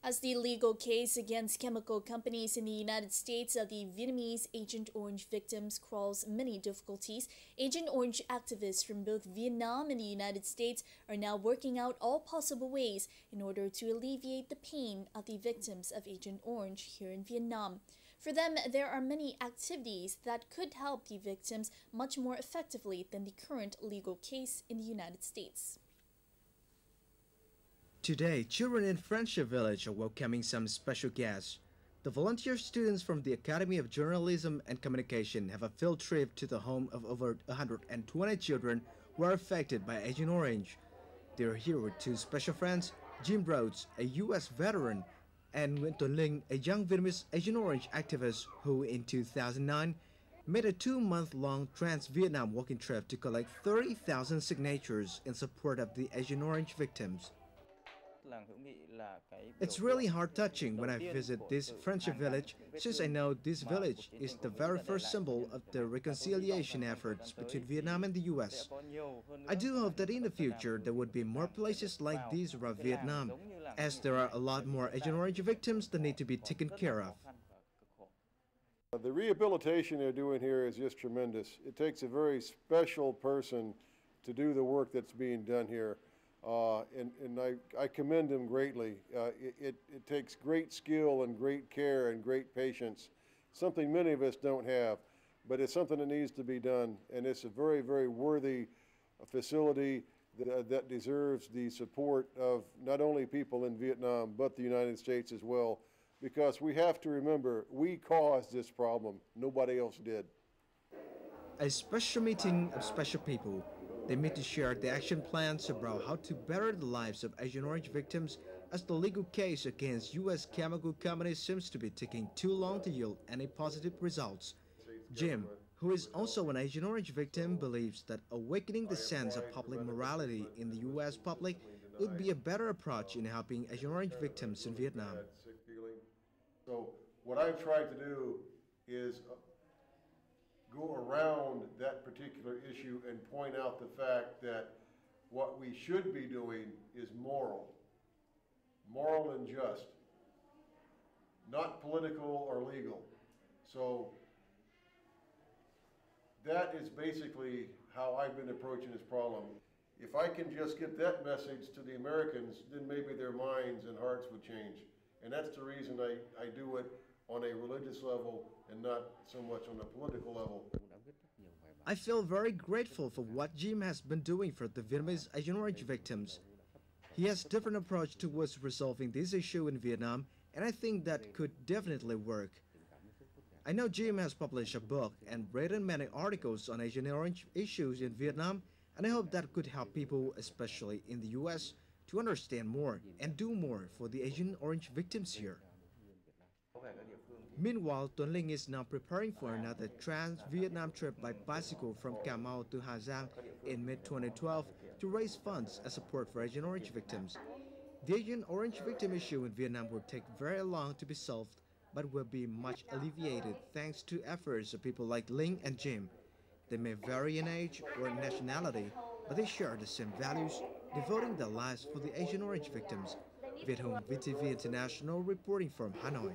As the legal case against chemical companies in the United States of the Vietnamese Agent Orange victims crawls many difficulties, Agent Orange activists from both Vietnam and the United States are now working out all possible ways in order to alleviate the pain of the victims of Agent Orange here in Vietnam. For them, there are many activities that could help the victims much more effectively than the current legal case in the United States. Today, children in Friendship Village are welcoming some special guests. The volunteer students from the Academy of Journalism and Communication have a field trip to the home of over 120 children who are affected by Agent Orange. They are here with two special friends, Jim Rhodes, a U.S. veteran, and Nguyen Tuấn Linh, a young Vietnamese Agent Orange activist who, in 2009, made a 2-month-long trans-Vietnam walking trip to collect 30,000 signatures in support of the Agent Orange victims. It's really heart-touching when I visit this Friendship Village, since I know this village is the very first symbol of the reconciliation efforts between Vietnam and the US. I do hope that in the future there would be more places like these around Vietnam, as there are a lot more Agent Orange victims that need to be taken care of. The rehabilitation they're doing here is just tremendous. It takes a very special person to do the work that's being done here. And I commend them greatly. It takes great skill and great care and great patience, something many of us don't have, but it's something that needs to be done, and it's a very, very worthy facility that deserves the support of not only people in Vietnam, but the United States as well, because we have to remember, we caused this problem, nobody else did. A special meeting of special people. They meet to share the action plans about how to better the lives of Agent Orange victims, as the legal case against U.S. chemical companies seems to be taking too long to yield any positive results. Jim, who is also an Agent Orange victim, believes that awakening the sense of public morality in the U.S. public would be a better approach in helping Agent Orange victims in Vietnam. So what I've tried to do is go around that particular issue and point out the fact that what we should be doing is moral and just, not political or legal. So that is basically how I've been approaching this problem. If I can just get that message to the Americans, then maybe their minds and hearts would change. And that's the reason I do it on a religious level and not so much on a political level. I feel very grateful for what Jim has been doing for the Vietnamese Agent Orange victims. He has a different approach towards resolving this issue in Vietnam, and I think that could definitely work. I know Jim has published a book and written many articles on Agent Orange issues in Vietnam, and I hope that could help people, especially in the US, to understand more and do more for the Agent Orange victims here. Meanwhile, Tuấn Linh is now preparing for another trans-Vietnam trip by bicycle from Cà Mau to Hà Giang in mid-2012 to raise funds as support for Agent Orange victims. The Agent Orange victim issue in Vietnam will take very long to be solved, but will be much alleviated thanks to efforts of people like Linh and Jim. They may vary in age or nationality, but they share the same values, devoting their lives for the Agent Orange victims. Việt Hùng, VTV International, reporting from Hanoi.